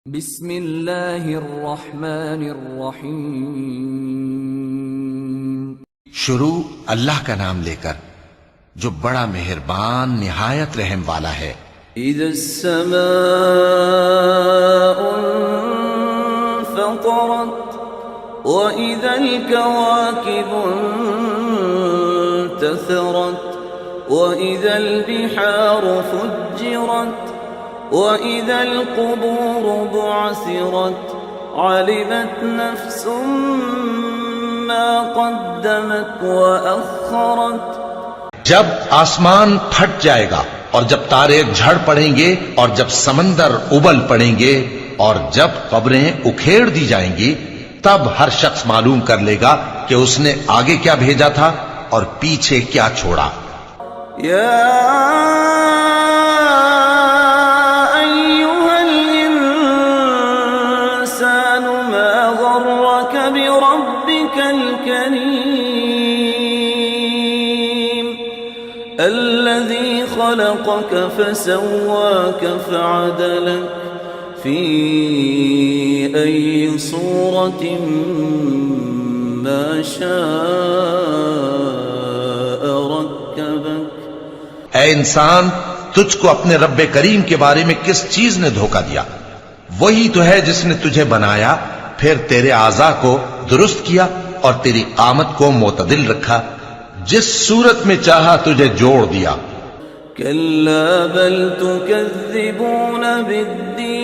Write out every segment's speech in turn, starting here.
बिस्मिल्लाहिर्रहमानिर्रहीम। शुरू अल्लाह का नाम लेकर जो बड़ा मेहरबान निहायत रहम वाला है। इज़्ज़माउ फ़तरत व इज़ल कवाकिबु इंतसरत व इज़ल बिहारु फुज्जिरत وإذا القبور بعثرت علمت نفس ما قدمت وأخرت। जब आसमान फट जाएगा और जब तारे झड़ पड़ेंगे और जब समंदर उबल पड़ेंगे और जब कब्रें उखेड़ दी जाएंगी, तब हर शख्स मालूम कर लेगा कि उसने आगे क्या भेजा था और पीछे क्या छोड़ा। الذي خلقك فسواك فعدلك في أي صورة ما شاء ركبك। ऐ इंसान, तुझको अपने रब्बे करीम के बारे में किस चीज ने धोखा दिया? वही तो है जिसने तुझे बनाया, फिर तेरे आज़ा को दुरुस्त किया और तेरी कामत को मोतदिल रखा, जिस सूरत में चाहा तुझे जोड़ दिया। कल्ला बल तुकज़्ज़िबून बिद्दीन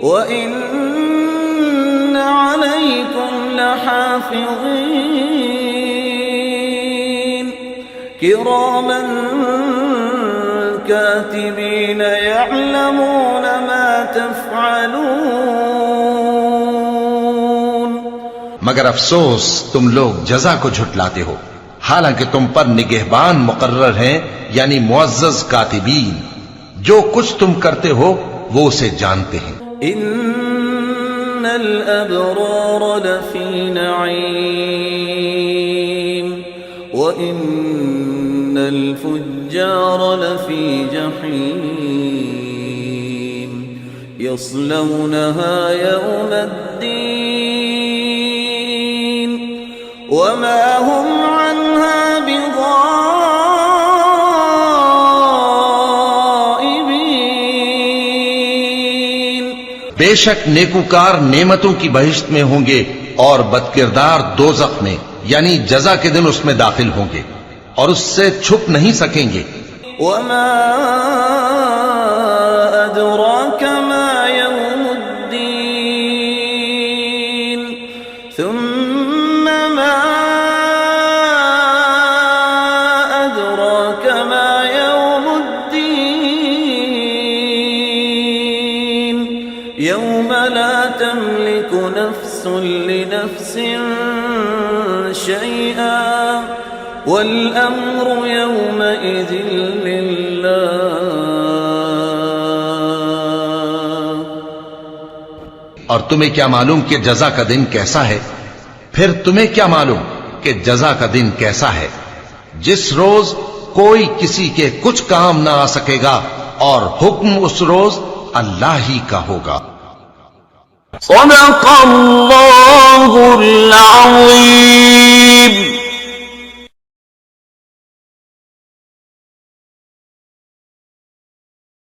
व इन्न अलैकुम लहाफ़िज़ीन किरामन कातिबीन यअलमून मा तफ़अलून। मगर अफसोस, तुम लोग जजा को झुटलाते हो, हालांकि तुम पर निगहबान मुकर्रर हैं, यानी मुअज़्ज़ज़ कातिबीन, जो कुछ तुम करते हो वो उसे जानते हैं। इन्नल अबरार लफी नईम व इन्नल फुज्जार लफी जहीम यस्लौनहा यौमद्दीन वमा हुम अन्हा बिग़ाइबीन। बेशक नेकूकार नेमतों की बहिश्त में होंगे और बदकिरदार दोज़ख में, यानी जजा के दिन उसमें दाखिल होंगे और उससे छुप नहीं सकेंगे। वमा अदराक मा यौमुद्दीन सुम्मा मा अदराक मा यौमुद्दीन यौम ला तमलिकु नफ्सुन लिनफ्सिन शैआ वल अम्रु यौमइज़िन लिल्लाह। और तुम्हें क्या मालूम कि जजा का दिन कैसा है? फिर तुम्हें क्या मालूम कि जजा का दिन कैसा है, जिस रोज कोई किसी के कुछ काम ना आ सकेगा और हुक्म उस रोज अल्लाह ही का होगा। सदक़ल्लाहुल अज़ीम।